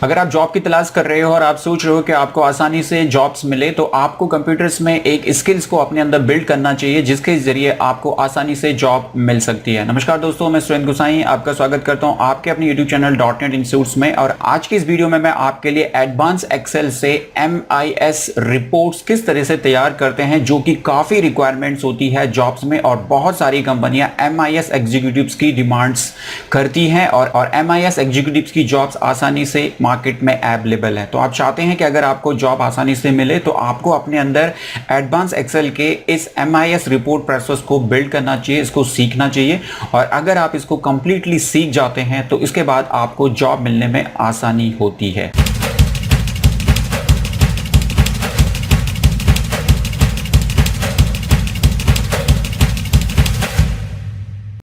अगर आप जॉब की तलाश कर रहे हो और आप सोच रहे हो कि आपको आसानी से जॉब्स मिले तो आपको कंप्यूटर्स में एक स्किल्स को अपने अंदर बिल्ड करना चाहिए जिसके जरिए आपको आसानी से जॉब मिल सकती है। नमस्कार दोस्तों, मैं सुरेंद्र गोसाई आपका स्वागत करता हूं आपके अपने यूट्यूब चैनल .NET इंस्टीट्यूट्स में। और आज की इस वीडियो में मैं आपके लिए एडवांस एक्सेल से MIS रिपोर्ट्स किस तरह से तैयार करते हैं जो कि काफी रिक्वायरमेंट्स होती है जॉब्स में और बहुत सारी कंपनियां MIS एग्जीक्यूटिव्स की डिमांड्स करती हैं और MIS एग्जीक्यूटिव्स की जॉब्स आसानी से मार्केट में अवेलेबल है। तो आप चाहते हैं कि अगर आपको जॉब आसानी से मिले तो आपको अपने अंदर एडवांस एक्सेल के इस MIS रिपोर्ट प्रोसेस को बिल्ड करना चाहिए, इसको सीखना चाहिए। और अगर आप इसको कंप्लीटली सीख जाते हैं तो इसके बाद आपको जॉब मिलने में आसानी होती है।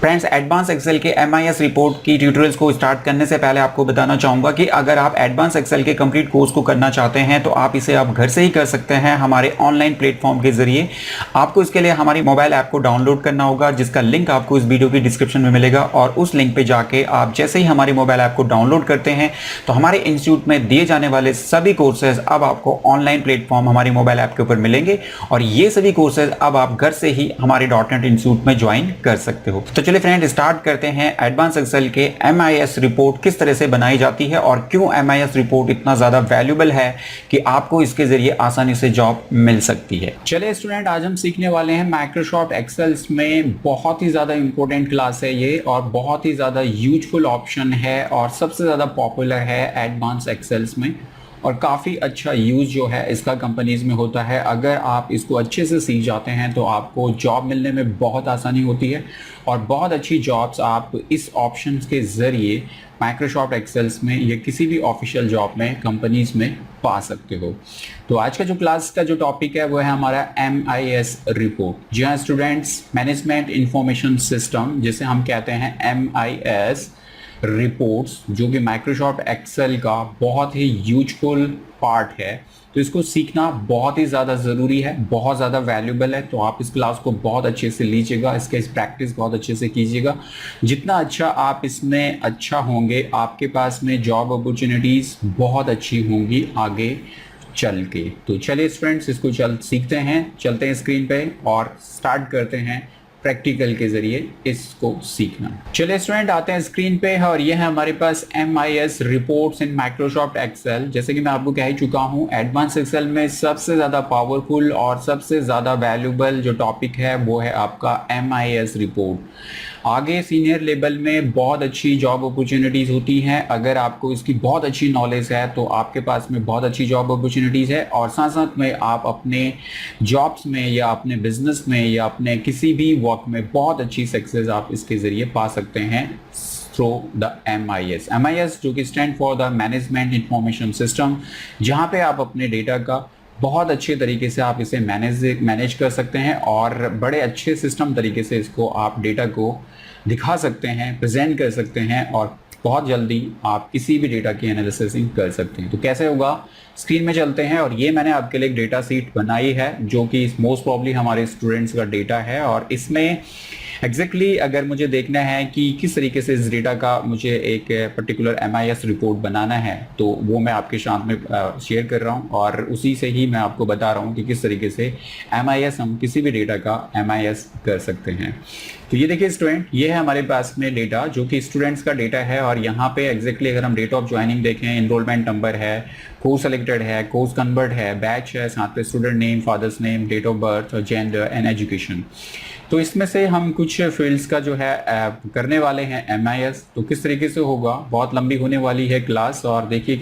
फ्रेंड्स, एडवांस एक्सेल के MIS रिपोर्ट की ट्यूटोरियल्स को स्टार्ट करने से पहले आपको बताना चाहूंगा कि अगर आप एडवांस एक्सेल के कंप्लीट कोर्स को करना चाहते हैं तो आप इसे आप घर से ही कर सकते हैं हमारे ऑनलाइन प्लेटफॉर्म के जरिए। आपको इसके लिए हमारी मोबाइल ऐप को डाउनलोड करना होगा जिसका लिंक आपको इस वीडियो की डिस्क्रिप्शन में मिलेगा। और उस लिंक पे जाके आप जैसे ही हमारी मोबाइल ऐप को डाउनलोड करते हैं तो हमारे इंस्टीट्यूट में दिए जाने वाले सभी कोर्सेज अब आपको ऑनलाइन प्लेटफॉर्म हमारी मोबाइल ऐप के ऊपर मिलेंगे और ये सभी कोर्सेज अब आप घर से ही हमारे .NET इंस्टीट्यूट में ज्वाइन कर सकते हो। तो चलिए फ्रेंड, स्टार्ट करते हैं एडवांस एक्सेल के MIS रिपोर्ट किस तरह से बनाई जाती है और क्यों MIS रिपोर्ट इतना ज्यादा वैल्यूएबल है कि आपको इसके जरिए आसानी से जॉब मिल सकती है। चलिए स्टूडेंट, आज हम सीखने वाले हैं माइक्रोसॉफ्ट एक्सेल में बहुत ही ज्यादा इंपॉर्टेंट क्लास है ये और बहुत ही ज्यादा यूजफुल ऑप्शन है और सबसे ज्यादा पॉपुलर है एडवांस एक्सेल में और काफ़ी अच्छा यूज़ जो है इसका कंपनीज में होता है। अगर आप इसको अच्छे से सीख जाते हैं तो आपको जॉब मिलने में बहुत आसानी होती है और बहुत अच्छी जॉब्स आप इस ऑप्शंस के ज़रिए माइक्रोसॉफ्ट एक्सेल्स में या किसी भी ऑफिशियल जॉब में कंपनीज में पा सकते हो। तो आज का जो क्लास का जो टॉपिक है वो है हमारा MIS रिपोर्ट। जी हाँ स्टूडेंट्स, मैनेजमेंट इंफॉर्मेशन सिस्टम जिसे हम कहते हैं MIS रिपोर्ट्स, जो कि माइक्रोसॉफ्ट एक्सेल का बहुत ही यूजफुल पार्ट है। तो इसको सीखना बहुत ही ज़्यादा ज़रूरी है, बहुत ज़्यादा वैल्यूएबल है। तो आप इस क्लास को बहुत अच्छे से लीजिएगा, इसके प्रैक्टिस बहुत अच्छे से कीजिएगा। जितना अच्छा आप इसमें अच्छा होंगे आपके पास में जॉब अपॉर्चुनिटीज़ बहुत अच्छी होंगी आगे चल के। तो चलिए फ्रेंड्स, इसको सीखते हैं, चलते हैं स्क्रीन पे और स्टार्ट करते हैं प्रैक्टिकल के जरिए इसको सीखना। चलिए स्टूडेंट, आते हैं स्क्रीन पे और ये है हमारे पास MIS reports in Microsoft Excel. जैसे कि मैं आपको कह ही चुका हूँ, एडवांस एक्सेल में सबसे ज़्यादा पावरफुल और सबसे ज़्यादा वैल्यूएबल जो टॉपिक है वो है आपका MIS रिपोर्ट। आगे सीनियर लेवल में बहुत अच्छी जॉब अपॉर्चुनिटीज़ होती हैं। अगर आपको इसकी बहुत अच्छी नॉलेज है तो आपके पास में बहुत अच्छी जॉब अपॉर्चुनिटीज़ है और साथ साथ में आप अपने जॉब्स में या अपने बिजनेस में या अपने किसी भी वर्क में बहुत अच्छी सक्सेस आप इसके ज़रिए पा सकते हैं थ्रू द MIS जो कि stand for the management information system, जहाँ पे आप अपने डेटा का बहुत अच्छे तरीके से आप इसे मैनेज कर सकते हैं और बड़े अच्छे सिस्टम तरीके से इसको आप डेटा को दिखा सकते हैं, प्रेजेंट कर सकते हैं और बहुत जल्दी आप किसी भी डेटा की एनालिसिसिंग कर सकते हैं। तो कैसे होगा, स्क्रीन में चलते हैं और ये मैंने आपके लिए एक डेटा सीट बनाई है जो कि मोस्ट प्रॉब्ली हमारे स्टूडेंट्स का डेटा है और इसमें एग्जैक्टली अगर मुझे देखना है कि किस तरीके से इस डेटा का मुझे एक पर्टिकुलर MIS रिपोर्ट बनाना है तो वो मैं आपके साथ में शेयर कर रहा हूँ और उसी से ही मैं आपको बता रहा हूँ कि किस तरीके से MIS हम किसी भी डेटा का MIS कर सकते हैं। तो ये देखिए स्टूडेंट, ये है हमारे पास में डेटा जो कि स्टूडेंट्स का डेटा है और यहाँ पे एग्जैक्टली अगर हम डेट ऑफ ज्वाइनिंग देखें, इनरोलमेंट नंबर है, कोर्स सेलेक्टेड है, कोर्स कन्वर्ट है, बैच है, साथ पे student name, father's name, date of birth, gender and education. तो इसमें से हम कुछ फील्ड्स का जो है करने वाले हैं MIS। तो किस तरीके से होगा, बहुत लंबी होने वाली है क्लास और देखिए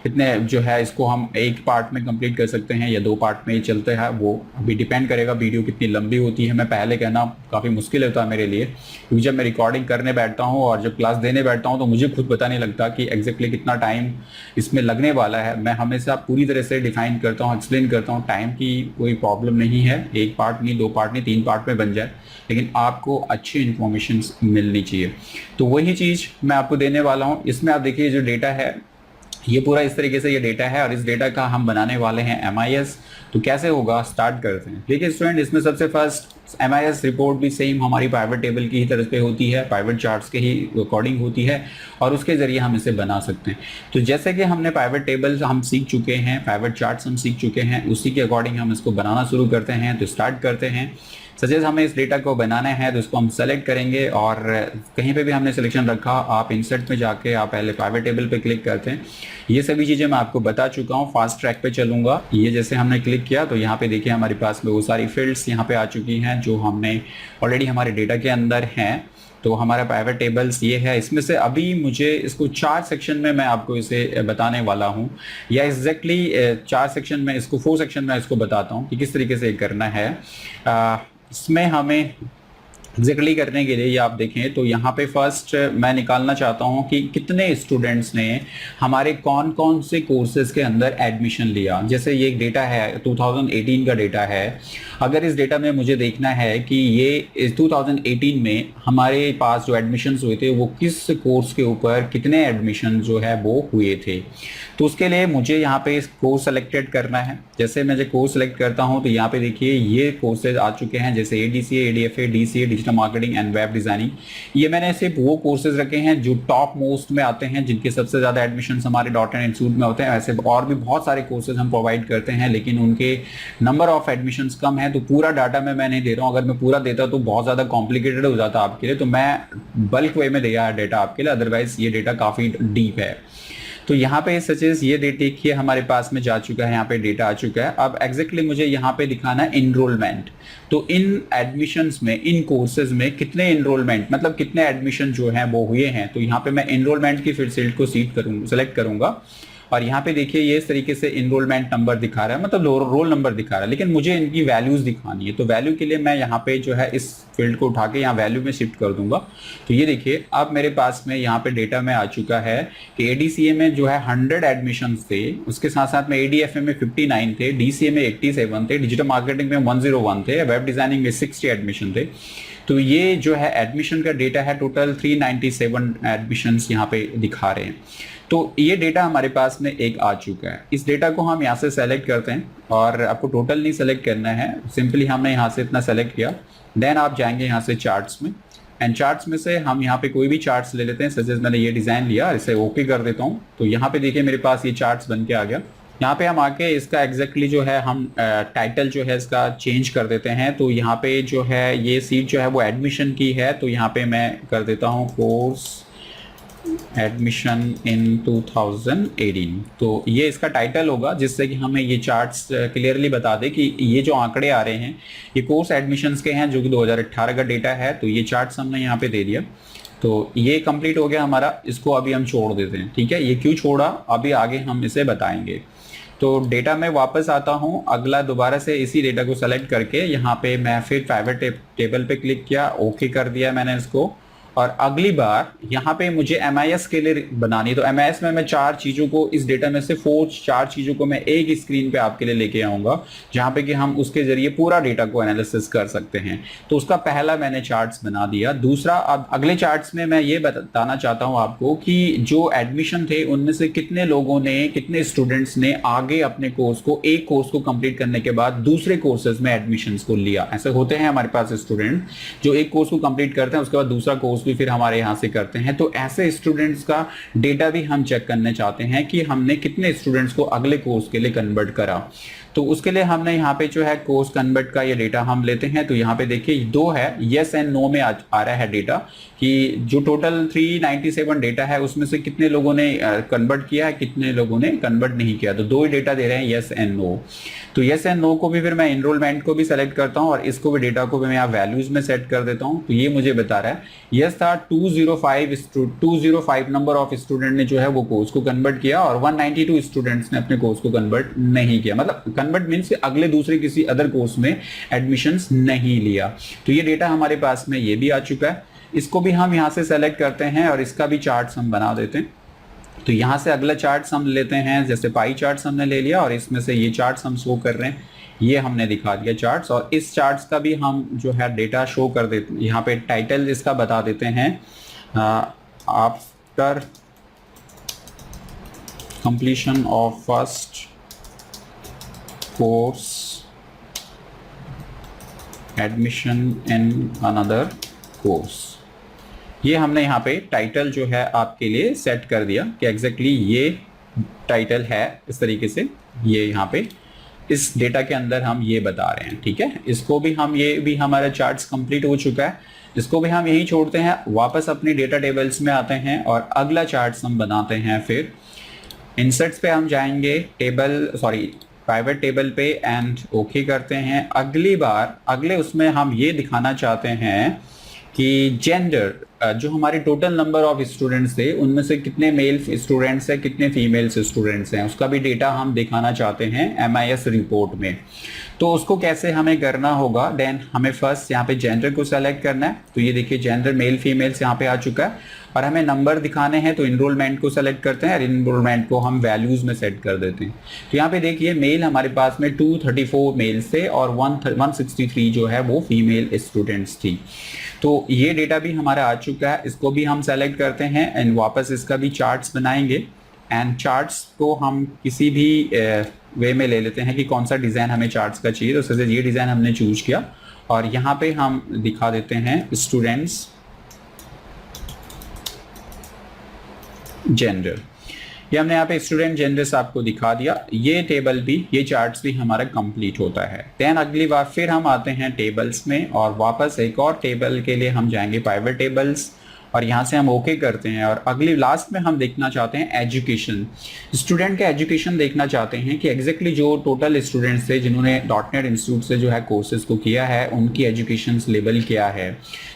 कितने जो है इसको हम एक पार्ट में कंप्लीट कर सकते हैं या दो पार्ट में ही चलते हैं, वो अभी डिपेंड करेगा वीडियो कितनी लंबी होती है। मैं पहले कहना काफ़ी मुश्किल होता है मेरे लिए क्योंकि जब मैं रिकॉर्डिंग करने बैठता हूँ और जब क्लास देने बैठता हूँ तो मुझे खुद पता नहीं लगता कि एग्जैक्टली कितना टाइम इसमें लगने वाला है। मैं हमेशा पूरी तरह से डिफाइन करता हूँ, एक्सप्लेन करता हूँ, टाइम की कोई प्रॉब्लम नहीं है। एक पार्ट नहीं, दो पार्ट नहीं, तीन पार्ट में बन जाए, लेकिन आपको अच्छी इन्फॉर्मेशन मिलनी चाहिए। तो वही चीज़ मैं आपको देने वाला हूँ। इसमें आप देखिए जो डेटा है ये पूरा इस तरीके से ये डेटा है और इस डेटा का हम बनाने वाले हैं MIS। तो कैसे होगा, स्टार्ट करते हैं। देखिए स्टूडेंट, इसमें सबसे फर्स्ट MIS रिपोर्ट भी सेम हमारी पाइवट टेबल की ही तरह पे होती है, पाइवट चार्ट्स के ही अकॉर्डिंग होती है और उसके जरिए हम इसे बना सकते हैं। तो जैसे कि हमने पाइवट टेबल हम सीख चुके हैं, पाइवट चार्ट्स हम सीख चुके हैं, उसी के अकॉर्डिंग हम इसको बनाना शुरू करते हैं। तो स्टार्ट करते हैं। सजेस्ट हमें इस डेटा को बनाना है तो इसको हम सेलेक्ट करेंगे और कहीं पे भी हमने सिलेक्शन रखा, आप इंसर्ट में जाके आप पहले पाइवट टेबल पे क्लिक करते हैं। ये सभी चीज़ें मैं आपको बता चुका हूँ, फास्ट ट्रैक पे चलूंगा। ये जैसे हमने क्लिक किया तो यहाँ पे देखिए हमारे पास में वो सारी फील्ड्स यहाँ पे आ चुकी हैं जो हमने ऑलरेडी हमारे डेटा के अंदर हैं। तो हमारा पाइवट टेबल्स ये है। इसमें से अभी मुझे इसको 4 सेक्शन में मैं आपको इसे बताने वाला हूँ, या एग्जैक्टली 4 सेक्शन में, इसको 4 सेक्शन में इसको बताता हूँ कि किस तरीके से करना है। इसमें हमें एग्जैक्टली करने के लिए ये आप देखें तो यहाँ पे फर्स्ट मैं निकालना चाहता हूँ कि कितने स्टूडेंट्स ने हमारे कौन कौन से कोर्सेज के अंदर एडमिशन लिया। जैसे ये एक डेटा है, 2018 का डेटा है। अगर इस डेटा में मुझे देखना है कि ये 2018 में हमारे पास जो एडमिशन्स हुए थे वो किस कोर्स के ऊपर कितने एडमिशन जो है वो हुए थे, तो उसके लिए मुझे यहाँ पे कोर्स सेलेक्टेड करना है। जैसे मैं जो कोर्स सेलेक्ट करता हूँ तो यहाँ पे देखिए ये कोर्सेज आ चुके हैं, जैसे ADCA, ADFA, DCA, digital marketing and web designing. ये मैंने सिर्फ वो कोर्सेज रखे हैं जो टॉप मोस्ट में आते हैं, जिनके सबसे ज्यादा एडमिशन हमारे डॉट एंड इंस्टीट्यूट में होते हैं। ऐसे और भी बहुत सारे कोर्सेज हम प्रोवाइड करते हैं, लेकिन उनके नंबर ऑफ एडमिशन कम है, तो पूरा डाटा मैं नहीं दे रहा हूँ। अगर मैं पूरा देता तो बहुत ज्यादा कॉम्प्लिकेटेड हो जाता आपके लिए, तो मैं बल्क वे में दिया है डेटा आपके लिए, अदरवाइज ये डेटा काफी डीप है। तो यहाँ पे सचेज ये डेटा देखिए हमारे पास में जा चुका है, यहाँ पे डेटा आ चुका है। अब एग्जैक्टली मुझे यहाँ पे दिखाना है इनरोलमेंट। तो इन एडमिशन्स में, इन कोर्सेज में कितने इनरोलमेंट, मतलब कितने एडमिशन जो हैं वो हुए हैं। तो यहाँ पे मैं इनरोलमेंट की फील्ड को सेलेक्ट करूंगा और यहाँ पे देखिए ये इस तरीके से इनरोलमेंट नंबर दिखा रहा है, मतलब रोल नंबर दिखा रहा है, लेकिन मुझे इनकी वैल्यूज दिखानी है। तो वैल्यू के लिए मैं यहाँ पे जो है इस फील्ड को उठा के यहाँ वैल्यू में शिफ्ट कर दूंगा। तो ये देखिए अब मेरे पास में यहाँ पे डेटा में आ चुका है कि ADCA में जो है 100 एडमिशन थे, उसके साथ साथ में ADFA में 59 थे, DCA में 87 थे, डिजिटल मार्केटिंग में 101 थे, वेब डिजाइनिंग में 60 एडमिशन थे। तो ये जो है एडमिशन का डेटा है, टोटल 397 एडमिशन यहाँ पे दिखा रहे हैं। तो ये डेटा हमारे पास में एक आ चुका है। इस डेटा को हम यहाँ से सेलेक्ट करते हैं और आपको टोटल नहीं सेलेक्ट करना है, सिंपली हमने यहाँ से इतना सेलेक्ट किया। देन आप जाएंगे यहाँ से चार्ट्स में, एंड चार्ट्स में से हम यहाँ पे कोई भी चार्ट्स ले लेते हैं। सजेस्ट मैंने ये डिजाइन लिया, इसे ओके कर देता हूँ। तो यहाँ पे देखिए मेरे पास ये चार्ट्स बन के आ गया। यहाँ पे हम आके इसका एग्जैक्टली जो है हम टाइटल जो है इसका चेंज कर देते हैं। तो यहाँ पे जो है ये सीट जो है वो एडमिशन की है, तो यहाँ पे मैं कर देता हूँ कोर्स एडमिशन इन 2018। तो ये इसका टाइटल होगा, जिससे कि हमें ये चार्ट्स क्लियरली बता दे कि ये जो आंकड़े आ रहे हैं ये कोर्स एडमिशन्स के हैं, जो कि 2018 का डेटा है। तो ये चार्ट्स हमने यहाँ पे दे दिया। तो ये कंप्लीट हो गया हमारा, इसको अभी हम छोड़ देते हैं। ठीक है, ये क्यों छोड़ा अभी आगे हम इसे बताएंगे। तो डेटा में वापस आता हूँ, अगला दोबारा से इसी डेटा को सेलेक्ट करके यहाँ पे मैं फिर पाइवट टेबल पे क्लिक किया, ओके कर दिया मैंने इसको। और अगली बार यहाँ पे मुझे MIS के लिए बनानी है। तो MIS में मैं 4 चीजों को, इस डेटा में से 4 चीजों को मैं एक स्क्रीन पे आपके लिए लेके आऊंगा, जहां पे कि हम उसके जरिए पूरा डेटा को एनालिसिस कर सकते हैं। तो उसका पहला मैंने चार्ट्स बना दिया। दूसरा, अब अगले चार्ट्स में मैं ये बताना चाहता हूं आपको कि जो एडमिशन थे उनमें से कितने लोगों ने, कितने स्टूडेंट्स ने आगे अपने कोर्स को, एक कोर्स को कंप्लीट करने के बाद दूसरे कोर्सेज में एडमिशन को लिया। ऐसे होते हैं हमारे पास स्टूडेंट जो एक कोर्स को कंप्लीट करते हैं, उसके बाद दूसरा कोर्स भी फिर हमारे यहां से करते हैं। तो ऐसे स्टूडेंट्स का डेटा भी हम चेक करने चाहते हैं कि हमने कितने स्टूडेंट्स को अगले कोर्स के लिए कन्वर्ट करा। तो उसके लिए हमने यहाँ पे जो है कोर्स कन्वर्ट का ये डेटा हम लेते हैं। तो यहाँ पे देखिए 2 है, यस एंड नो में आ रहा है डेटा कि जो टोटल 397 डेटा है उसमें से कितने लोगों ने कन्वर्ट किया है, कितने लोगों ने कन्वर्ट नहीं किया। तो 2 ही डेटा दे रहे हैं, यस एंड नो। तो यस एंड नो को भी फिर मैं इनरोलमेंट को भी सेलेक्ट करता हूँ और इसको भी डेटा को भी मैं यहाँ वैल्यूज में सेट कर देता हूँ। तो ये मुझे बता रहा है यस था 205 नंबर ऑफ स्टूडेंट ने जो है वो कोर्स को कन्वर्ट किया और 192 स्टूडेंट्स ने अपने कोर्स को कन्वर्ट नहीं किया। मतलब कन्वर्ट मीन्स अगले दूसरे किसी अदर कोर्स में एडमिशंस नहीं लिया। तो ये डेटा हमारे पास में ये भी आ चुका है। इसको भी हम यहाँ से सेलेक्ट करते हैं और इसका भी चार्ट्स हम बना देते हैं। तो यहाँ से अगला चार्ट्स हम लेते हैं, जैसे पाई चार्ट्स हमने ले लिया और इसमें से ये चार्ट्स हम शो कर रहे हैं, ये हमने दिखा दिया चार्ट्स। और इस चार्ट्स का भी हम जो है डेटा शो कर देते हैं। यहाँ पे टाइटल इसका बता देते हैं after completion of first course, admission in another course। ये हमने यहाँ पे टाइटल जो है आपके लिए सेट कर दिया कि एग्जैक्टली ये टाइटल है, इस तरीके से ये यहाँ पे इस डेटा के अंदर हम ये बता रहे हैं। ठीक है, इसको भी हम, ये भी हमारा चार्ट्स कंप्लीट हो चुका है, इसको भी हम यही छोड़ते हैं, वापस अपनी डेटा टेबल्स में आते हैं और अगला चार्ट्स हम बनाते हैं। फिर इंसर्ट्स पे हम जाएंगे, प्राइवेट टेबल पे एंड ओके करते हैं। अगली बार अगले उसमें हम ये दिखाना चाहते हैं कि जेंडर, जो हमारे टोटल नंबर ऑफ स्टूडेंट्स थे उनमें से कितने मेल स्टूडेंट्स हैं, कितने फीमेल्स स्टूडेंट्स हैं, उसका भी डेटा हम दिखाना चाहते हैं MIS रिपोर्ट में। तो उसको कैसे हमें करना होगा, देन हमें फर्स्ट यहाँ पे जेंडर को सेलेक्ट करना है। तो ये देखिए जेंडर मेल फीमेल्स यहाँ पे आ चुका है और हमें नंबर दिखाने हैं, तो इनरोलमेंट को सेलेक्ट करते हैं और इनरोलमेंट को हम वैल्यूज में सेट कर देते हैं। तो यहाँ पे देखिए मेल हमारे पास में 234 मेल्स थे और 163 जो है वो फीमेल स्टूडेंट्स थी। तो ये डेटा भी हमारा आ चुका है, इसको भी हम सेलेक्ट करते हैं एंड वापस इसका भी चार्ट्स बनाएंगे। एंड चार्ट्स को हम किसी भी वे में ले लेते हैं कि कौन सा डिज़ाइन हमें चार्ट्स का चाहिए, तो उससे ये डिज़ाइन हमने चूज किया और यहाँ पे हम दिखा देते हैं स्टूडेंट्स जेंडर। ये हमने यहाँ पे स्टूडेंट जेंडर्स आपको दिखा दिया। ये टेबल भी, ये चार्ट्स भी हमारा कंप्लीट होता है। देन अगली बार फिर हम आते हैं टेबल्स में और वापस एक और टेबल के लिए हम जाएंगे प्राइवेट टेबल्स और यहाँ से हम ओके करते हैं और अगली लास्ट में हम देखना चाहते हैं एजुकेशन। स्टूडेंट का एजुकेशन देखना चाहते हैं कि एग्जैक्टली जो टोटल स्टूडेंट्स थे जिन्होंने .NET इंस्टीट्यूट से जो है कोर्सेज को किया है उनकी एजुकेशन लेवल क्या है।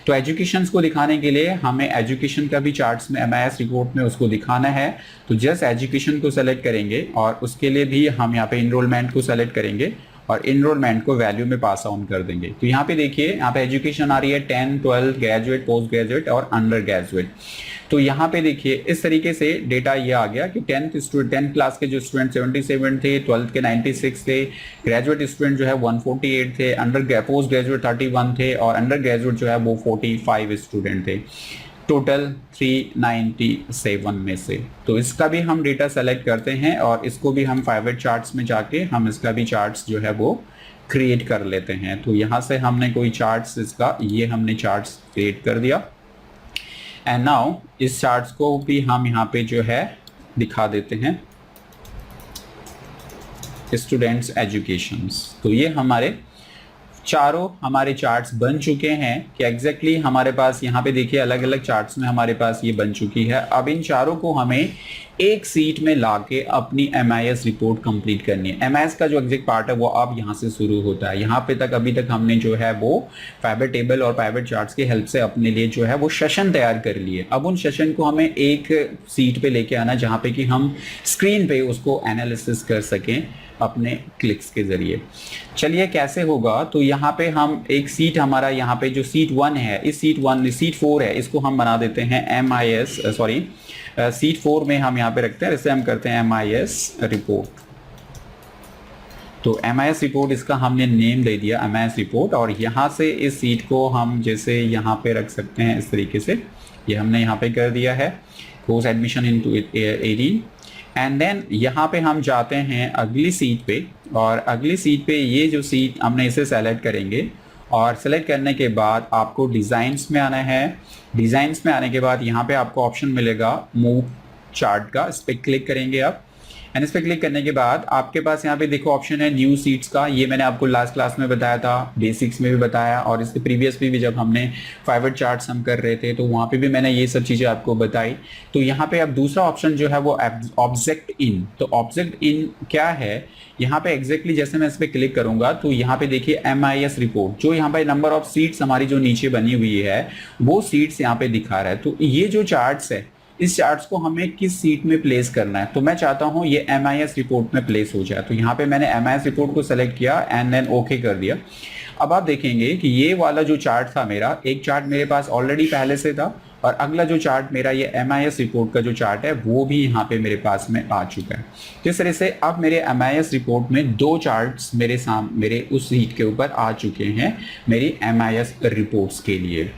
तो एजुकेशन को दिखाने के लिए हमें एजुकेशन का भी चार्ट्स में MIS रिपोर्ट में उसको दिखाना है। तो जस्ट एजुकेशन को सेलेक्ट करेंगे और उसके लिए भी हम यहाँ पे इनरोलमेंट को सेलेक्ट करेंगे और इनरोलमेंट को वैल्यू में पास ऑन कर देंगे। तो यहाँ पे देखिए यहाँ पे एजुकेशन आ रही है 10, 12, ग्रेजुएट, पोस्ट ग्रेजुएट और अंडर ग्रेजुएट। तो यहाँ पे देखिए इस तरीके से डेटा ये आ गया कि 10th क्लास के जो स्टूडेंट 77 थे, 12th के 96 थे, ग्रेजुएट स्टूडेंट जो है 148 थे, पोस्ट ग्रेजुएट 31 थे और अंडर ग्रेजुएट जो है वो 45 स्टूडेंट थे, टोटल 397 में से। तो इसका भी हम डेटा सेलेक्ट करते हैं और इसको भी हम प्राइवेट चार्ट्स में जाके हम इसका भी चार्ट्स जो है वो क्रिएट कर लेते हैं। तो यहाँ से हमने कोई चार्ट्स, इसका ये हमने चार्ट्स क्रिएट कर दिया एंड नाउ इस चार्ट्स को भी हम यहाँ पे जो है दिखा देते हैं स्टूडेंट्स एजुकेशंस। तो ये हमारे चारों हमारे चार्ट्स बन चुके हैं कि एग्जैक्टली हमारे पास यहाँ पे देखिए अलग अलग चार्ट्स में हमारे पास ये बन चुकी है। अब इन चारों को हमें एक सीट में लाके अपनी MIS रिपोर्ट कंप्लीट करनी है। MIS का जो एग्जैक्ट पार्ट है वो अब यहाँ से शुरू होता है। यहाँ पे तक अभी तक हमने जो है वो प्राइवेट टेबल और प्राइवेट चार्ट्स की हेल्प से अपने लिए जो है वो सेशन तैयार कर लिए। अब उन सेशन को हमें एक सीट पे लेके आना जहाँ पे कि हम स्क्रीन पे उसको एनालिसिस कर सकें अपने क्लिक्स के जरिए। चलिए कैसे होगा, तो यहाँ पे हम एक सीट, हमारा यहाँ पे जो सीट 1 है, इस सीट 4 है, इसको हम बना देते हैं सीट 4 में हम यहाँ पे रखते हैं, इसे हम करते हैं MIS रिपोर्ट। तो MIS रिपोर्ट इसका हमने नेम दे दिया MIS रिपोर्ट और यहाँ से इस सीट को हम जैसे यहाँ पे रख सकते हैं इस तरीके से, ये हमने यहाँ पे कर दिया है course admission into 18 and then यहाँ पे हम जाते हैं अगली सीट पे और अगली सीट पे ये जो सीट हमने इसे सेलेक्ट करेंगे और सेलेक्ट करने के बाद आपको डिज़ाइंस में आना है। डिज़ाइंस में आने के बाद यहाँ पे आपको ऑप्शन मिलेगा मूव चार्ट का, इस पर क्लिक करेंगे आप एंड इस पर क्लिक करने के बाद आपके पास यहाँ पे देखो ऑप्शन है न्यू सीट्स का। ये मैंने आपको लास्ट क्लास में बताया था, बेसिक्स में भी बताया और इसके प्रीवियस भी जब हमने प्राइवेट चार्ट्स हम कर रहे थे तो वहाँ पे भी मैंने ये सब चीज़ें आपको बताई। तो यहाँ पे अब दूसरा ऑप्शन जो है वो ऑब्जेक्ट इन। तो ऑब्जेक्ट इन क्या है, यहाँ पे एग्जैक्टली जैसे मैं इस पर क्लिक करूंगा तो यहाँ पे देखिए MIS रिपोर्ट, जो यहाँ पे नंबर ऑफ सीट्स हमारी जो नीचे बनी हुई है वो सीट्स यहाँ पे दिखा रहा है। तो ये जो चार्ट्स है, इस चार्ट्स को हमें किस सीट में प्लेस करना है, तो मैं चाहता हूं ये MIS रिपोर्ट में प्लेस हो जाए। तो यहाँ पे मैंने MIS रिपोर्ट को सेलेक्ट किया एंड देन ओके कर दिया। अब आप देखेंगे कि ये वाला जो चार्ट था मेरा, एक चार्ट मेरे पास ऑलरेडी पहले से था और अगला जो चार्ट मेरा ये MIS रिपोर्ट का जो चार्ट है वो भी यहाँ पे मेरे पास में आ चुका है। तो इस तरह से अब मेरे MIS रिपोर्ट में 2 चार्ट्स मेरे उस सीट के ऊपर आ चुके हैं मेरी MIS रिपोर्ट्स के लिए।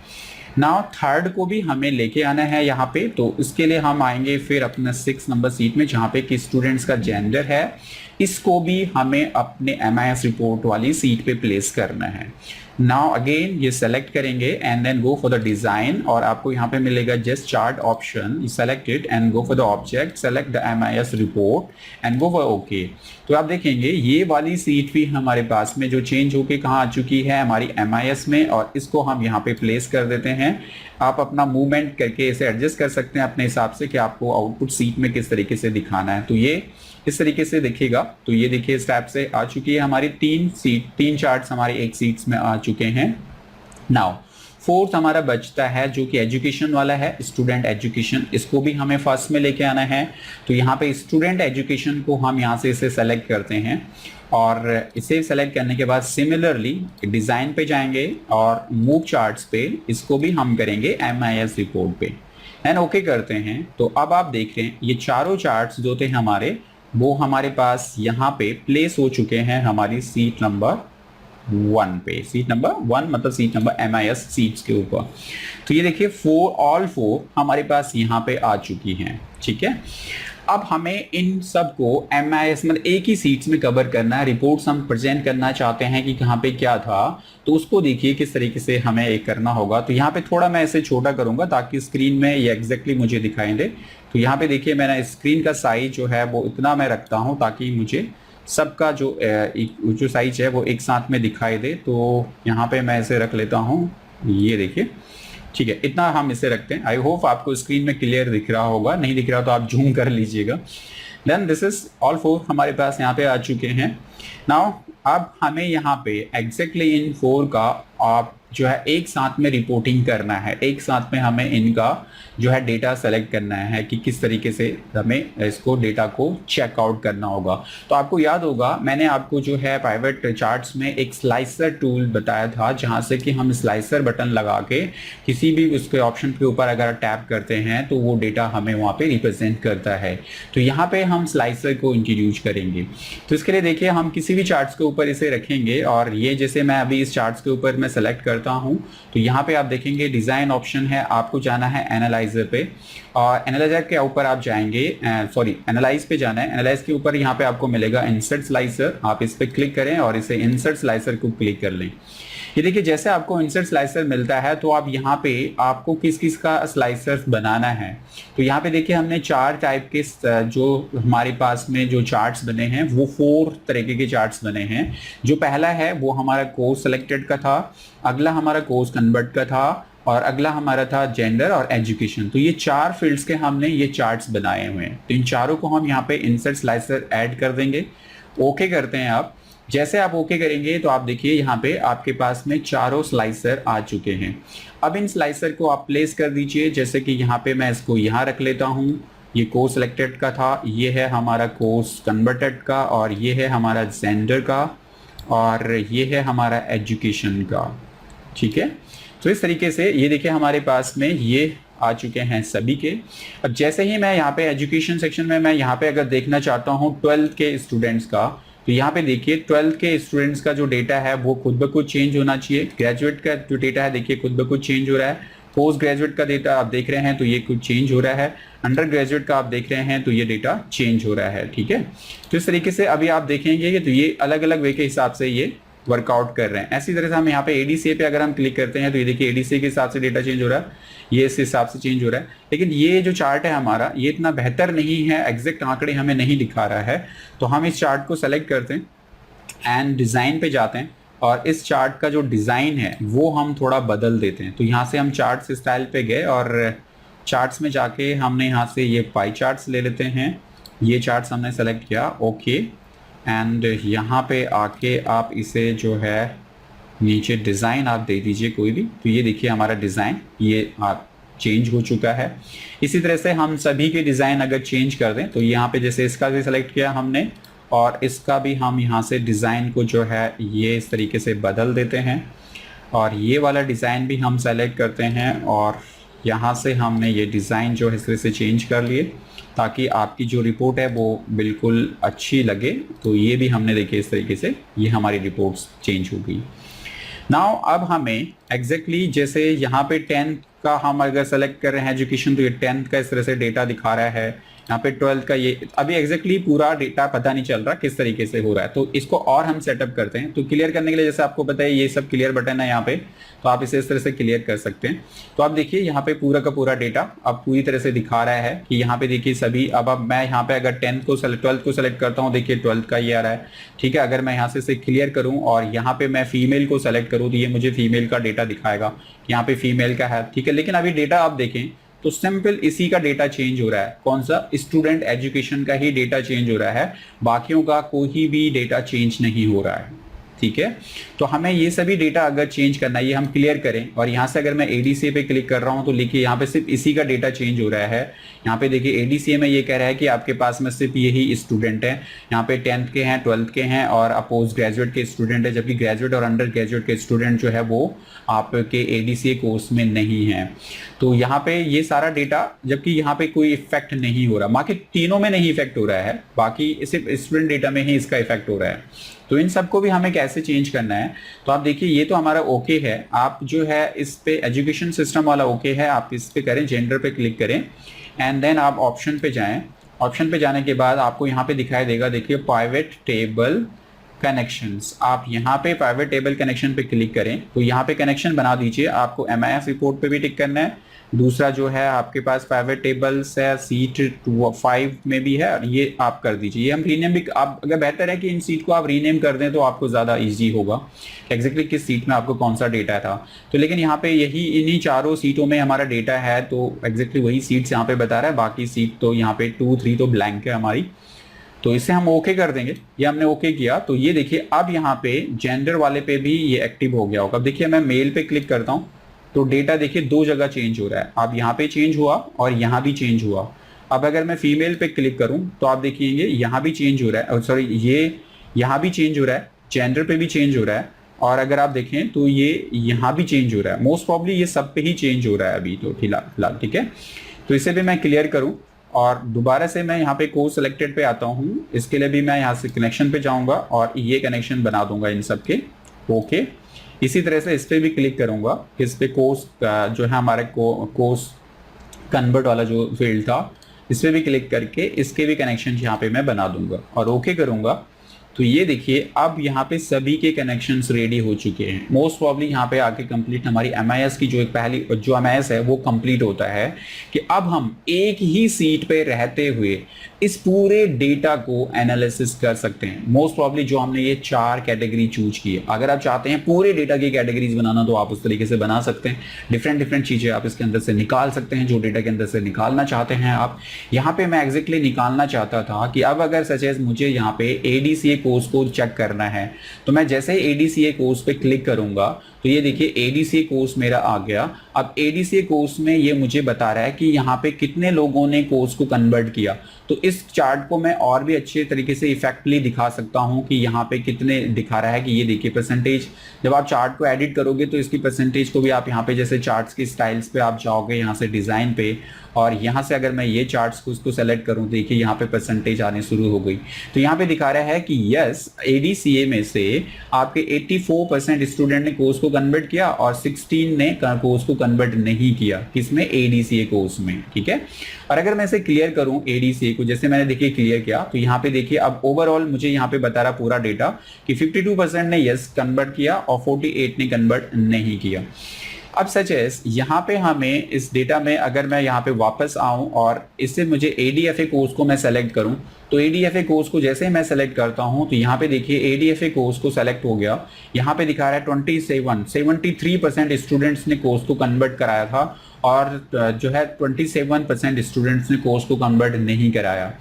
नाउ थर्ड को भी हमें लेके आना है यहाँ पे, तो इसके लिए हम आएंगे फिर अपना 6 नंबर सीट में जहाँ पे कि स्टूडेंट्स का जेंडर है, इसको भी हमें अपने MIS रिपोर्ट वाली सीट पे प्लेस करना है। नाउ अगेन ये सेलेक्ट करेंगे and then go for the design, और आपको यहाँ पे मिलेगा just chart option, you select it and go for the object, select the MIS report and go for okay. तो आप देखेंगे ये वाली सीट भी हमारे पास में जो चेंज होके कहाँ आ चुकी है हमारी MIS में, और इसको हम यहाँ पे प्लेस कर देते हैं। आप अपना मूवमेंट करके इसे एडजस्ट कर सकते हैं अपने हिसाब से कि आपको आउटपुट सीट में किस तरीके से दिखाना है। तो ये इस तरीके से दिखेगा। तो ये देखिए इस टाइप से आ चुकी है हमारी तीन चार्ट्स हमारी एक सीट्स में आ चुके हैं। नाउ फोर्थ हमारा बचता है जो कि एजुकेशन वाला है, स्टूडेंट एजुकेशन, इसको भी हमें फर्स्ट में लेके आना है। तो यहाँ पे स्टूडेंट एजुकेशन को हम यहाँ से इसे सेलेक्ट करते हैं, और इसे सेलेक्ट करने के बाद सिमिलरली डिजाइन पे जाएंगे और मूव चार्ट्स पे इसको भी हम करेंगे MIS रिपोर्ट पे एंड ओके करते हैं। तो अब आप देख रहे हैं ये चारों चार्ट्स जो थे हमारे वो हमारे पास यहाँ पे प्लेस हो चुके हैं हमारी सीट नंबर 1 पे। सीट नंबर 1 मतलब सीट नंबर MIS सीट्स के ऊपर। तो ये देखिए ऑल फोर हमारे पास यहाँ पे आ चुकी हैं, ठीक है। अब हमें इन सब को MIS मतलब एक ही सीट्स में कवर करना है। रिपोर्ट्स हम प्रेजेंट करना चाहते हैं कि कहाँ पे क्या था, तो उसको देखिए किस तरीके से हमें एक करना होगा। तो यहाँ पे थोड़ा मैं इसे छोटा करूंगा ताकि स्क्रीन में ये एग्जैक्टली मुझे दिखाई दे। तो यहाँ पे देखिए मैंने स्क्रीन का साइज जो है वो इतना मैं रखता हूँ ताकि मुझे सबका जो साइज है वो एक साथ में दिखाई दे। तो यहाँ पे मैं इसे रख लेता हूँ, ये देखिए, ठीक है, इतना हम इसे रखते हैं। आई होप आपको स्क्रीन में क्लियर दिख रहा होगा, नहीं दिख रहा तो आप जूम कर लीजिएगा। Then this is all for हमारे पास यहाँ पे आ चुके हैं। नाउ अब हमें यहाँ पे एग्जैक्टली इन 4 का आप जो है एक साथ में रिपोर्टिंग करना है, एक साथ में हमें इनका जो है डेटा सेलेक्ट करना है कि किस तरीके से हमें इसको डेटा को चेकआउट करना होगा। तो आपको याद होगा मैंने आपको जो है प्राइवेट चार्ट्स में एक स्लाइसर टूल बताया था, जहां से कि हम स्लाइसर बटन लगा के किसी भी उसके ऑप्शन के ऊपर अगर टैप करते हैं तो वो डेटा हमें वहाँ पे रिप्रेजेंट करता है। तो यहाँ पे हम स्लाइसर को इंट्रोड्यूस करेंगे। तो इसके लिए देखिए हम किसी भी चार्ट्स के ऊपर इसे रखेंगे, और ये जैसे मैं अभी इस चार्ट्स के ऊपर मैं सेलेक्ट करता हूँ तो यहाँ पे आप देखेंगे डिजाइन ऑप्शन है, आपको जाना है एनालाइजर पे, और एनालाइजर के ऊपर आप जाएंगे, एनालाइज पे जाना है। एनालाइज के ऊपर यहाँ पे आपको मिलेगा इंसर्ट स्लाइसर, आप इस पे क्लिक करें और इसे इंसर्ट स्लाइसर को क्लिक कर लें। ये देखिए जैसे आपको इंसर्ट स्लाइसर मिलता है तो आप यहाँ पे आपको किस किस का स्लाइसर बनाना है। तो यहाँ पे देखिए हमने 4 टाइप के जो हमारे पास में जो चार्ट्स बने हैं वो 4 तरीके के चार्ट्स बने हैं। जो पहला है वो हमारा कोर्स सेलेक्टेड का था, अगला हमारा कोर्स कन्वर्ट का था, और अगला हमारा था जेंडर और एजुकेशन। तो ये 4 फील्ड्स के हमने ये चार्ट्स बनाए हुए हैं। तो इन चारों को हम यहाँ पे इंसर्ट स्लाइसर ऐड कर देंगे, ओके करते हैं आप। जैसे आप ओके करेंगे तो आप देखिए यहाँ पे आपके पास में चारों स्लाइसर आ चुके हैं। अब इन स्लाइसर को आप प्लेस कर दीजिए, जैसे कि यहाँ पे मैं इसको यहाँ रख लेता हूँ। ये कोर्स सिलेक्टेड का था, ये है हमारा कोर्स कन्वर्टेड का, और ये है हमारा जेंडर का, और ये है हमारा एजुकेशन का, ठीक है। तो इस तरीके से ये देखिए हमारे पास में ये आ चुके हैं सभी के। अब जैसे ही मैं यहाँ पे एजुकेशन सेक्शन में मैं यहाँ पे अगर देखना चाहता हूँ 12th के स्टूडेंट्स का, तो यहाँ पे देखिए 12th के स्टूडेंट्स का जो डेटा है वो खुद ब खुद चेंज होना चाहिए। ग्रेजुएट का जो डेटा है देखिए खुद ब खुद चेंज हो रहा है। पोस्ट ग्रेजुएट का डेटा आप देख रहे हैं तो ये कुछ चेंज हो रहा है। अंडर ग्रेजुएट का आप देख रहे हैं तो ये डेटा चेंज हो रहा है, ठीक है। तो इस तरीके से अभी आप देखेंगे कि तो ये अलग अलग वे के हिसाब से ये वर्कआउट कर रहे हैं। ऐसी तरह से हम यहाँ पे एडीसी पे अगर हम क्लिक करते हैं तो ये देखिए एडीसी के हिसाब से डेटा चेंज हो रहा है, ये इस हिसाब से चेंज हो रहा है। लेकिन ये जो चार्ट है हमारा ये इतना बेहतर नहीं है, एग्जैक्ट आंकड़े हमें नहीं दिखा रहा है। तो हम इस चार्ट को सेलेक्ट करते हैं एंड डिज़ाइन पे जाते हैं, और इस चार्ट का जो डिज़ाइन है वो हम थोड़ा बदल देते हैं। तो यहाँ से हम चार्ट्स स्टाइल पे गए और चार्ट्स में जाके हमने यहाँ से ये पाई चार्ट्स ले लेते हैं। ये चार्ट्स हमने सेलेक्ट किया, ओके, एंड यहाँ पे आके आप इसे जो है नीचे डिज़ाइन आप दे दीजिए कोई भी। तो ये देखिए हमारा डिज़ाइन ये आप चेंज हो चुका है। इसी तरह से हम सभी के डिज़ाइन अगर चेंज कर दें तो यहाँ पे जैसे इसका भी सेलेक्ट किया हमने, और इसका भी हम यहाँ से डिज़ाइन को जो है ये इस तरीके से बदल देते हैं, और ये वाला डिज़ाइन भी हम सेलेक्ट करते हैं और यहाँ से हमने ये डिज़ाइन जो है इस तरह से चेंज कर लिए ताकि आपकी जो रिपोर्ट है वो बिल्कुल अच्छी लगे। तो ये भी हमने देखिए इस तरीके से ये हमारी रिपोर्ट्स चेंज हो गई। नाउ अब हमें एग्जैक्टली जैसे यहाँ पे 10th का हम अगर सेलेक्ट कर रहे हैं एजुकेशन, तो ये 10th का इस तरह से डेटा दिखा रहा है। यहाँ पे 12th का ये अभी एग्जैक्टली पूरा डेटा पता नहीं चल रहा किस तरीके से हो रहा है, तो इसको और हम सेटअप करते हैं। तो क्लियर करने के लिए जैसे आपको पता है ये सब क्लियर बटन है यहाँ पे, तो आप इसे इस तरह से क्लियर कर सकते हैं। तो आप देखिए यहाँ पे पूरा का पूरा डेटा अब पूरी तरह से दिखा रहा है कि यहाँ पे देखिए सभी। अब मैं यहाँ पे अगर 12th को सेलेक्ट करता हूँ, देखिए 12th का ये आ रहा है, ठीक है। अगर मैं यहाँ से इसे क्लियर करूँ और यहाँ पे मैं फीमेल को सेलेक्ट करूँ, तो ये मुझे फीमेल का डेटा दिखाएगा, यहाँ पे फीमेल का है, ठीक है। लेकिन अभी डेटा आप देखें तो सिंपल इसी का डेटा चेंज हो रहा है। कौन सा? स्टूडेंट एजुकेशन का ही डेटा चेंज हो रहा है, बाकियों का कोई भी डेटा चेंज नहीं हो रहा है, ठीक है। तो हमें ये सभी डेटा अगर चेंज करना है, ये हम क्लियर करें, और यहाँ से अगर मैं ADCA पे क्लिक कर रहा हूँ तो देखिए यहाँ पे सिर्फ इसी का डेटा चेंज हो रहा है। यहाँ पे देखिए ADCA में ये कह रहा है कि आपके पास में सिर्फ यही स्टूडेंट है, यहाँ पे 10th के हैं, 12th के हैं और पोस्ट ग्रेजुएट के स्टूडेंट है, जबकि ग्रेजुएट और अंडर ग्रेजुएट के स्टूडेंट जो है वो आपके ADCA कोर्स में नहीं है। तो यहाँ पे ये सारा डेटा, जबकि यहाँ पे कोई इफेक्ट नहीं हो रहा, बाकी तीनों में नहीं इफेक्ट हो रहा है, बाकी सिर्फ स्टूडेंट डेटा में ही इसका इफेक्ट हो रहा है। तो इन सबको भी हमें कैसे चेंज करना है, तो आप देखिए ये तो हमारा ओके है। आप जो है इस पे एजुकेशन सिस्टम वाला ओके है, आप इस पे करें, जेंडर पे क्लिक करें एंड देन आप ऑप्शन पे जाएं। ऑप्शन पे जाने के बाद आपको यहाँ पे दिखाई देगा, देखिए प्राइवेट टेबल कनेक्शंस। आप यहाँ पे प्राइवेट टेबल कनेक्शन पे क्लिक करें, तो यहाँ पे कनेक्शन बना दीजिए। आपको MIS रिपोर्ट पे भी टिक करना है। दूसरा जो है आपके पास प्राइवेट टेबल्स है, सीट 5 में भी है, और ये आप कर दीजिए। ये हम रीनेम भी, आप अगर बेहतर है कि इन सीट को आप रीनेम कर दें तो आपको ज़्यादा इजी होगा एग्जैक्टली किस सीट में आपको कौन सा डेटा था। तो लेकिन यहाँ पे यही इन्हीं चारों सीटों में हमारा डेटा है, तो एग्जैक्टली वही सीट्स यहाँ पे बता रहा है। बाकी सीट तो यहाँ पे 2, 3 तो ब्लैंक है हमारी, तो इसे हम ओके कर देंगे। ये हमने ओके किया, तो ये देखिए अब यहाँ पे जेंडर वाले पे भी ये एक्टिव हो गया होगा। अब देखिए मैं मेल पे क्लिक करता हूँ तो डेटा देखिए 2 जगह चेंज हो रहा है। अब यहाँ पे चेंज हुआ और यहाँ भी चेंज हुआ। अब अगर मैं फीमेल पे क्लिक करूँ तो आप देखिए यहाँ भी चेंज हो रहा है, सॉरी ये यहाँ भी चेंज हो रहा है, जेंडर पे भी चेंज हो रहा है, और अगर आप देखें तो ये यहाँ भी चेंज हो रहा है। मोस्ट प्रॉब्ली ये सब पे ही चेंज हो रहा है अभी तो फिलहाल, ठीक है। तो इसे भी मैं क्लियर करूँ और दोबारा से मैं यहाँ पे कोर्स सिलेक्टेड पे आता हूँ। इसके लिए भी मैं यहाँ से कनेक्शन पे जाऊँगा और ये कनेक्शन बना दूंगा इन सब के, ओके। इसी तरह से इस पे भी क्लिक करूंगा, इस पे कोर्स जो है हमारे कोर्स कन्वर्ट वाला जो फील्ड था, इस पे भी क्लिक करके इसके भी कनेक्शन यहाँ पे मैं बना दूंगा और ओके करूंगा। तो ये देखिए अब यहाँ पे सभी के कनेक्शंस रेडी हो चुके हैं। मोस्ट प्रॉब्ली यहाँ पे आके कंप्लीट हमारी MIS की जो एक पहली जो MIS है वो कंप्लीट होता है कि अब हम एक ही सीट पे रहते हुए इस पूरे डेटा को एनालिसिस कर सकते हैं। मोस्ट प्रॉब्ली जो हमने ये 4 कैटेगरी चूज की है, अगर आप चाहते हैं पूरे डेटा की कैटेगरीज बनाना तो आप उस तरीके से बना सकते हैं। डिफरेंट चीजें आप इसके अंदर से निकाल सकते हैं, जो डेटा के अंदर से निकालना चाहते हैं आप। यहाँ पे मैं एग्जैक्टली निकालना चाहता था कि अब अगर सच एज मुझे यहाँ पे ADCA कोर्स को चेक करना है, तो मैं जैसे ही ADCA कोर्स पे क्लिक करूंगा तो ये देखिए ADCA कोर्स मेरा आ गया। अब ADCA कोर्स में ये मुझे बता रहा है कि यहाँ पे कितने लोगों ने कोर्स को कन्वर्ट किया। तो इस चार्ट को मैं और भी अच्छे तरीके से इफेक्टली दिखा सकता हूँ कि यहाँ पे कितने दिखा रहा है कि ये देखिए परसेंटेज। जब आप चार्ट को एडिट करोगे तो इसकी परसेंटेज को भी आप यहाँ पे जैसे चार्ट्स की स्टाइल्स पे आप जाओगे, यहाँ से डिजाइन पे, और यहाँ से अगर मैं ये चार्ट्स को उसको सेलेक्ट करूँ, देखिए यहाँ पे परसेंटेज आने शुरू हो गई। तो यहाँ पे दिखा रहा है कि यस ADCA में से आपके 84% स्टूडेंट ने कोर्स को कन्वर्ट किया और 16 ने कोर्स को कन्वर्ट नहीं किया। किसमें? ADCA कोर्स में, ठीक है। और अगर मैं इसे क्लियर करूं ADCA को, जैसे मैंने देखिए क्लियर किया, तो यहाँ पे देखिए अब ओवरऑल मुझे यहाँ पे बता रहा पूरा डेटा कि 52% ने यस कन्वर्ट किया और 48 ने कन्वर्ट नहीं किया। अब सच है यहाँ पे हमें इस डेटा में अगर मैं यहाँ पे वापस आऊं और इससे मुझे ADFA कोर्स को मैं सेलेक्ट करूं, तो ADFA कोर्स को जैसे मैं सेलेक्ट करता हूं तो यहाँ पे देखिए ADFA कोर्स को सेलेक्ट हो गया। यहाँ पे दिखा रहा है 73% स्टूडेंट्स ने कोर्स को कन्वर्ट कराया था और जो है 27% स्टूडेंट्स ने कोर्स को कन्वर्ट नहीं कराया।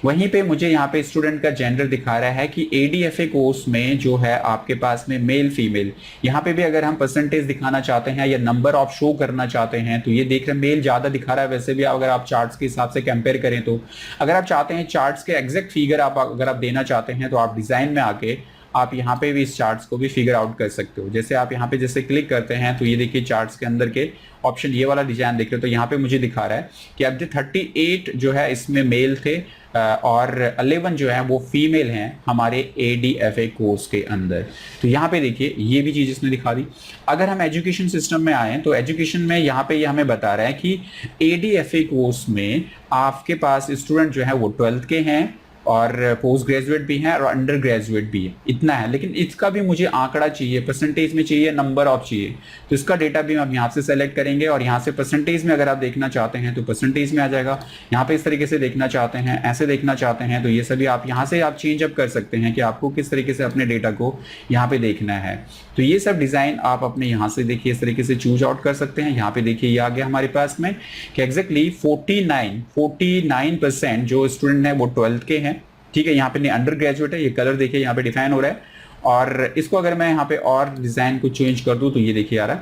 वहीं पे मुझे यहाँ पे स्टूडेंट का जेंडर दिखा रहा है कि ADFA कोर्स में जो है आपके पास में मेल फीमेल, यहाँ पे भी अगर हम परसेंटेज दिखाना चाहते हैं या नंबर ऑफ शो करना चाहते हैं तो ये देख रहे हैं मेल ज्यादा दिखा रहा है। वैसे भी अगर आप चार्ट्स के हिसाब से कंपेयर करें तो अगर आप चाहते हैं चार्ट्स के एग्जैक्ट फिगर अगर आप देना चाहते हैं तो आप डिजाइन में आके आप यहाँ पे भी इस चार्ट्स को भी फिगर आउट कर सकते हो। जैसे आप यहाँ पे जैसे क्लिक करते हैं तो ये देखिए चार्ट्स के अंदर के ऑप्शन ये वाला डिजाइन देख रहे हो, तो यहाँ पे मुझे दिखा रहा है कि अब जो 38 जो है इसमें मेल थे और 11 जो है वो फीमेल हैं हमारे ADFA कोर्स के अंदर। तो यहाँ पे देखिए ये भी चीज़ इसने दिखा दी। अगर हम एजुकेशन सिस्टम में आए तो एजुकेशन में यहाँ पे ये हमें बता रहा है कि ADFA कोर्स में आपके पास स्टूडेंट जो है वो 12th के हैं और पोस्ट ग्रेजुएट भी हैं और अंडर ग्रेजुएट भी है, इतना है। लेकिन इसका भी मुझे आंकड़ा चाहिए, परसेंटेज में चाहिए, नंबर ऑफ चाहिए। तो इसका डेटा भी हम यहाँ से सेलेक्ट करेंगे और यहाँ से परसेंटेज में अगर आप देखना चाहते हैं तो परसेंटेज में आ जाएगा। यहाँ पे इस तरीके से देखना चाहते हैं, ऐसे देखना चाहते हैं, तो ये सभी आप यहाँ से आप चेंज अप कर सकते हैं कि आपको किस तरीके से अपने डेटा को यहाँ पे देखना है। तो ये सब डिजाइन आप अपने यहाँ से देखिए इस तरीके से चूज आउट कर सकते हैं। यहाँ पे देखिए ये आ गया हमारे पास में कि एग्जैक्टली 49% जो स्टूडेंट है वो 12th के हैं, ठीक है। यहाँ पे नहीं अंडर ग्रेजुएट है, ये कलर देखिए यहाँ पे डिफाइन हो रहा है। और इसको अगर मैं यहाँ पे और डिजाइन को चेंज कर दूं तो ये देखिए आ रहा है,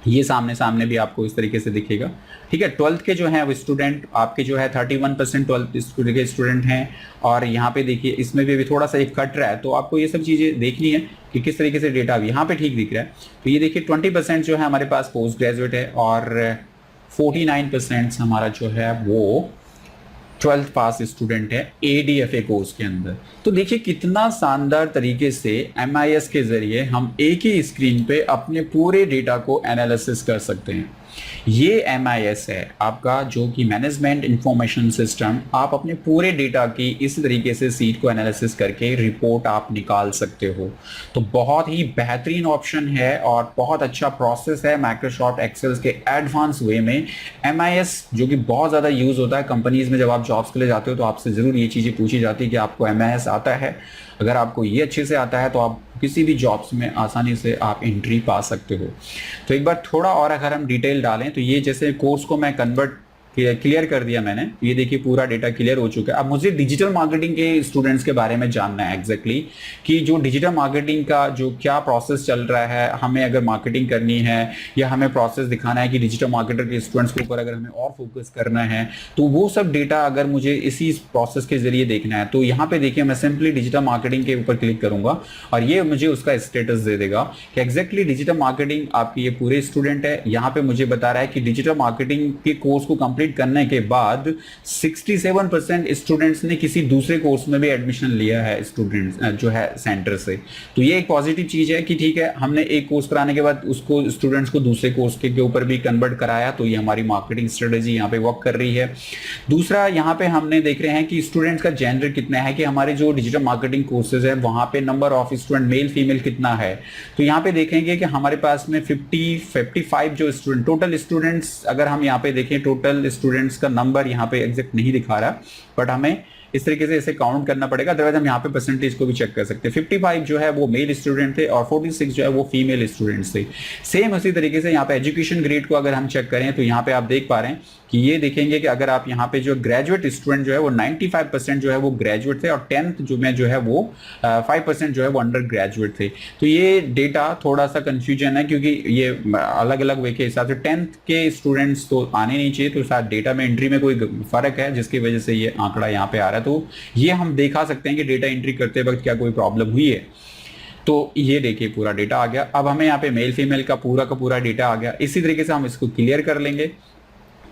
ये सामने सामने भी आपको इस तरीके से दिखेगा, ठीक है। 12th के जो है वो स्टूडेंट आपके जो है 31% 12th के स्टूडेंट हैं। और यहाँ पे देखिए इसमें भी थोड़ा सा एक कट रहा है, तो आपको ये सब चीज़ें देखनी है कि किस तरीके से डेटा भी यहाँ पे ठीक दिख रहा है। तो ये देखिए 20% जो है हमारे पास पोस्ट ग्रेजुएट है और 49% हमारा जो है वो 12th पास स्टूडेंट है ADFA कोर्स के अंदर। तो देखिए कितना शानदार तरीके से MIS के जरिए हम एक ही स्क्रीन पे अपने पूरे डेटा को एनालिसिस कर सकते हैं। ये MIS है आपका जो कि मैनेजमेंट इंफॉर्मेशन सिस्टम। आप अपने पूरे डेटा की इस तरीके से सीट को एनालिसिस करके रिपोर्ट आप निकाल सकते हो। तो बहुत ही बेहतरीन ऑप्शन है और बहुत अच्छा प्रोसेस है माइक्रोसॉफ्ट एक्सेल के एडवांस वे में। MIS जो कि बहुत ज़्यादा यूज़ होता है कंपनीज में, जब आप जॉब्स के लिए जाते हो तो आपसे ज़रूर ये चीज़ें पूछी जाती है कि आपको MIS आता है। अगर आपको ये अच्छे से आता है तो आप किसी भी जॉब्स में आसानी से आप एंट्री पा सकते हो। तो एक बार थोड़ा और अगर हम डिटेल डालें तो ये जैसे कोर्स को मैं कन्वर्ट क्लियर कर दिया मैंने, ये देखिए पूरा डेटा क्लियर हो चुका है। अब मुझे डिजिटल मार्केटिंग के स्टूडेंट्स के बारे में जानना है एग्जैक्टली कि जो डिजिटल मार्केटिंग का जो क्या प्रोसेस चल रहा है, हमें अगर मार्केटिंग करनी है या हमें प्रोसेस दिखाना है कि डिजिटल मार्केटर के स्टूडेंट्स के ऊपर अगर हमें और फोकस करना है, तो वो सब डेटा अगर मुझे इसी प्रोसेस के जरिए देखना है तो यहाँ पे देखिए मैं सिंपली डिजिटल मार्केटिंग के ऊपर क्लिक करूंगा और ये मुझे उसका स्टेटस दे देगा कि एग्जैक्टली डिजिटल मार्केटिंग आपकी ये पूरे स्टूडेंट है। यहाँ पे मुझे बता रहा है कि डिजिटल मार्केटिंग के कोर्स को कंप्लीट करने के बाद 67% स्टूडेंट्स ने किसी दूसरे कोर्स में भी एडमिशन लिया है स्टूडेंट्स जो है सेंटर से। तो ये एक पॉजिटिव चीज है कि ठीक है हमने एक कोर्स कराने के बाद उसको स्टूडेंट्स को दूसरे कोर्स के ऊपर भी कन्वर्ट कराया, तो ये हमारी मार्केटिंग स्ट्रेटेजी यहाँ पे वर्क कर रही है। दूसरा यहाँ पे हमने देख रहे हैं कि स्टूडेंट्स का जेंडर कितना है, कि हमारे जो डिजिटल मार्केटिंग कोर्सेज है वहां पे number of student male female कितना है। तो यहाँ पे देखेंगे कि हमारे पास में 55 जो स्टूडेंट टोटल स्टूडेंट्स, अगर हम यहाँ पे देखें टोटल स्टूडेंट्स का नंबर यहाँ पे एग्जैक्ट नहीं दिखा रहा, बट हमें इस तरीके से इसे काउंट करना पड़ेगा, अदरवाइज हम यहाँ पे परसेंटेज को भी चेक कर सकते हैं। 55 जो है वो मेल स्टूडेंट थे और 46 जो है वो फीमेल स्टूडेंट्स थे। सेम उसी तरीके से यहाँ पे एजुकेशन ग्रेड को अगर हम चेक करें तो यहाँ पे आप देख पा रहे हैं कि ये देखेंगे कि अगर आप यहाँ पे जो ग्रेजुएट स्टूडेंट जो है वो 95% जो है वो ग्रेजुएट थे और 10th जो में जो है वो 5% जो है वो अंडर ग्रेजुएट थे। तो ये डेटा थोड़ा सा कंफ्यूजन है क्योंकि ये अलग अलग वे के हिसाब से 10th के स्टूडेंट्स तो आने नहीं चाहिए, तो शायद डेटा में एंट्री में कोई फर्क है जिसकी वजह से ये आंकड़ा यहाँ पे आ रहा है। तो ये हम दिखा सकते हैं कि डेटा एंट्री करते वक्त क्या कोई प्रॉब्लम हुई है। तो ये देखिए पूरा डेटा आ गया। अब हमें यहाँ पे मेल फीमेल का पूरा डेटा आ गया। इसी तरीके से हम इसको क्लियर कर लेंगे।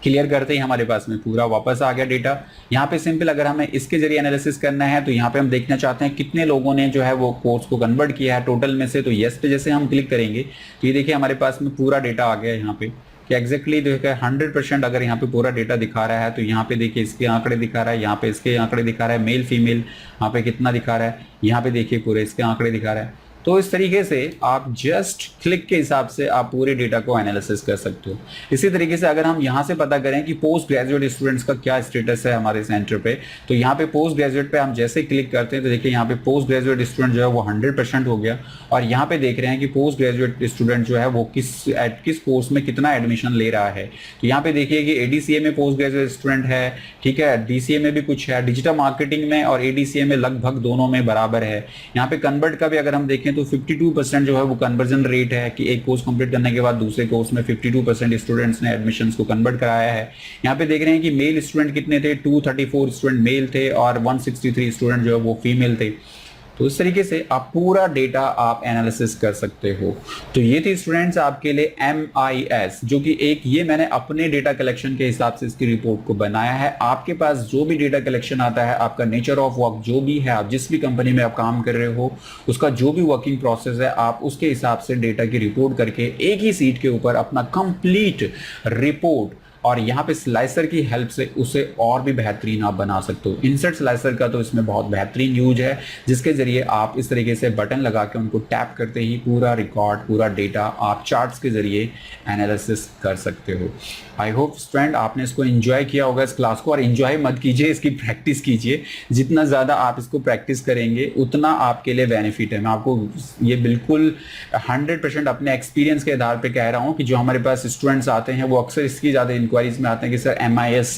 क्लियर करते ही हमारे पास में पूरा वापस आ गया डेटा। यहाँ पे सिंपल अगर हमें इसके जरिए एनालिसिस करना है तो यहाँ पे हम देखना चाहते हैं कितने लोगों ने जो है वो कोर्स को कन्वर्ट किया है टोटल में से। तो यस पे जैसे हम क्लिक करेंगे तो ये देखिए हमारे पास में पूरा डेटा आ गया यहाँ पे कि एग्जैक्टली देखिए 100% अगर यहाँ पे पूरा डेटा दिखा रहा है तो यहाँ पे देखिए इसके आंकड़े दिखा रहा है, यहाँ पे इसके आंकड़े दिखा रहा है, मेल फीमेल यहाँ पे कितना दिखा रहा है, यहाँ पे देखिए पूरे इसके आंकड़े दिखा रहा है। तो इस तरीके से आप जस्ट क्लिक के हिसाब से आप पूरे डेटा को एनालिसिस कर सकते हो। इसी तरीके से अगर हम यहाँ से पता करें कि पोस्ट ग्रेजुएट स्टूडेंट्स का क्या स्टेटस है हमारे सेंटर पे, तो यहाँ पे पोस्ट ग्रेजुएट पे हम जैसे क्लिक करते हैं तो देखिए यहाँ पे पोस्ट ग्रेजुएट स्टूडेंट जो है वो 100% हो गया। और यहाँ पे देख रहे हैं कि पोस्ट ग्रेजुएट स्टूडेंट जो है वो किस कोर्स में कितना एडमिशन ले रहा है। तो यहाँ पे देखिए कि ADCA में पोस्ट ग्रेजुएट स्टूडेंट है, ठीक है, DCA में भी कुछ है, डिजिटल मार्केटिंग में और ADCA में लगभग दोनों में बराबर है। यहाँ पे कन्वर्ट का भी अगर हम देखें तो 52% जो है वो कन्वर्जन रेट है कि एक कोर्स कंप्लीट करने के बाद दूसरे कोर्स में 52% स्टूडेंट्स ने एडमिशंस को कन्वर्ट कराया है। यहाँ पे देख रहे हैं कि मेल स्टूडेंट कितने थे, 234 स्टूडेंट मेल थे और 163 स्टूडेंट जो है वो फीमेल थे। तो इस तरीके से आप पूरा डेटा आप एनालिसिस कर सकते हो। तो ये थी स्टूडेंट्स आपके लिए MIS, जो कि एक ये मैंने अपने डेटा कलेक्शन के हिसाब से इसकी रिपोर्ट को बनाया है। आपके पास जो भी डेटा कलेक्शन आता है, आपका नेचर ऑफ वर्क जो भी है, आप जिस भी कंपनी में आप काम कर रहे हो, उसका जो भी वर्किंग प्रोसेस है, आप उसके हिसाब से डेटा की रिपोर्ट करके एक ही सीट के ऊपर अपना कंप्लीट रिपोर्ट और यहाँ पे स्लाइसर की हेल्प से उसे और भी बेहतरीन आप बना सकते हो। इंसर्ट स्लाइसर का तो इसमें बहुत बेहतरीन यूज है, जिसके जरिए आप इस तरीके से बटन लगा के उनको टैप करते ही पूरा रिकॉर्ड, पूरा डेटा आप चार्ट्स के जरिए एनालिसिस कर सकते हो। आई होप स्टूडेंट आपने इसको एंजॉय किया होगा इस क्लास को, और एंजॉय मत कीजिए, इसकी प्रैक्टिस कीजिए। जितना ज़्यादा आप इसको प्रैक्टिस करेंगे उतना आपके लिए बेनिफिट है। मैं आपको ये बिल्कुल 100% अपने एक्सपीरियंस के आधार पर कह रहा हूँ कि जो हमारे पास स्टूडेंट्स आते हैं वो अक्सर इसकी ज़्यादा इंक्वायरीज में आते हैं कि सर MIS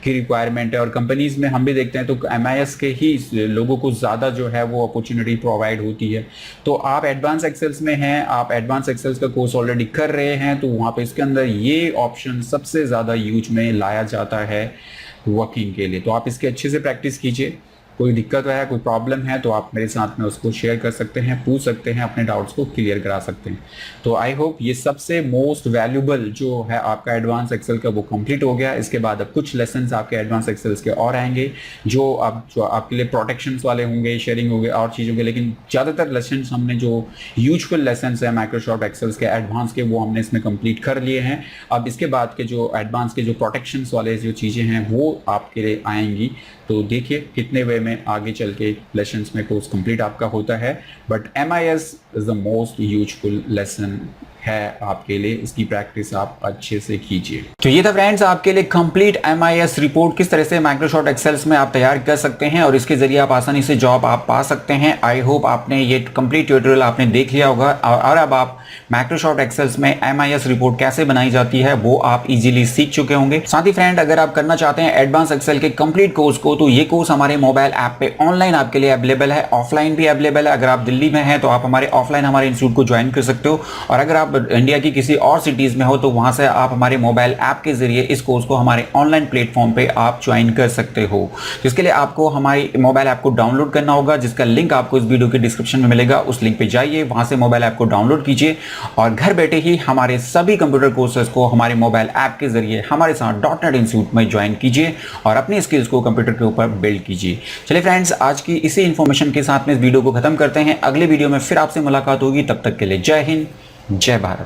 की रिक्वायरमेंट है, और कंपनीज में हम भी देखते हैं तो MIS के ही लोगों को ज़्यादा जो है वो अपॉर्चुनिटी प्रोवाइड होती है। तो आप एडवांस एक्सेल्स में हैं, आप एडवांस एक्सेल्स का कोर्स ऑलरेडी कर रहे हैं, तो वहाँ पे इसके अंदर ये ऑप्शन सबसे ज़्यादा यूज में लाया जाता है वर्किंग के लिए। तो आप इसके अच्छे से प्रैक्टिस कीजिए। कोई दिक्कत है, कोई प्रॉब्लम है तो आप मेरे साथ में उसको शेयर कर सकते हैं, पूछ सकते हैं, अपने डाउट्स को क्लियर करा सकते हैं। तो आई होप ये सबसे मोस्ट वैल्यूबल जो है आपका एडवांस एक्सेल का वो कंप्लीट हो गया। इसके बाद अब कुछ लेसन्स आपके एडवांस एक्सेल्स के और आएंगे जो आपके लिए प्रोटेक्शंस वाले होंगे, शेयरिंग होंगे और चीज़ों के, लेकिन ज़्यादातर लेसन्स हमने जो यूजफुल लेसन्स है माइक्रोसॉफ्ट एक्सेल्स के एडवांस के वो हमने इसमें कंप्लीट कर लिए हैं। अब इसके बाद के जो एडवांस के जो प्रोटेक्शंस वाले जो चीज़ें हैं वो आपके लिए आएंगी। तो देखिए कितने वे में आगे चल के लेसन्स में कोर्स कंप्लीट आपका होता है। But MIS is the most useful lesson है आपके लिए, इसकी प्रैक्टिस आप अच्छे से कीजिए। तो ये था फ्रेंड्स आपके लिए कंप्लीट MIS रिपोर्ट, किस तरह से माइक्रोसॉफ्ट एक्सेल्स में आप तैयार कर सकते हैं और इसके जरिए आप आसानी से जॉब आप पा सकते हैं। आई होप आपने ये कंप्लीट ट्यूटोरियल आपने देख लिया होगा और अब आप माइक्रोसॉफ्ट एक्सेल्स में MIS रिपोर्ट कैसे बनाई जाती है वो आप इजीली सीख चुके होंगे। साथ ही फ्रेंड अगर आप करना चाहते हैं एडवांस एक्सेल के कंप्लीट कोर्स को, तो ये कोर्स हमारे मोबाइल ऐप पे ऑनलाइन आपके लिए अवेलेबल है, ऑफलाइन भी अवेलेबल है। अगर आप दिल्ली में हैं तो आप हमारे ऑफलाइन हमारे इंस्टीट्यूट को ज्वाइन कर सकते हो, और अगर आप इंडिया की किसी और सिटीज में हो तो वहां से आप हमारे मोबाइल ऐप के जरिए इस कोर्स को हमारे ऑनलाइन प्लेटफॉर्म पे आप ज्वाइन कर सकते हो। तो इसके लिए आपको हमारी मोबाइल ऐप को डाउनलोड करना होगा, जिसका लिंक आपको इस वीडियो के डिस्क्रिप्शन में मिलेगा। उस लिंक पे जाइए, वहां से मोबाइल ऐप को डाउनलोड कीजिए और घर बैठे ही हमारे सभी कंप्यूटर कोर्सेज को हमारे मोबाइल ऐप के जरिए हमारे साथ .NET इंस्टीट्यूट में ज्वाइन कीजिए और अपनी स्किल्स को कंप्यूटर के ऊपर बिल्ड कीजिए। चलिए फ्रेंड्स, आज की इसी इंफॉर्मेशन के साथ में इस वीडियो को खत्म करते हैं। अगले वीडियो में फिर आपसे मुलाकात होगी, तब तक के लिए जय हिंद, जय भारत।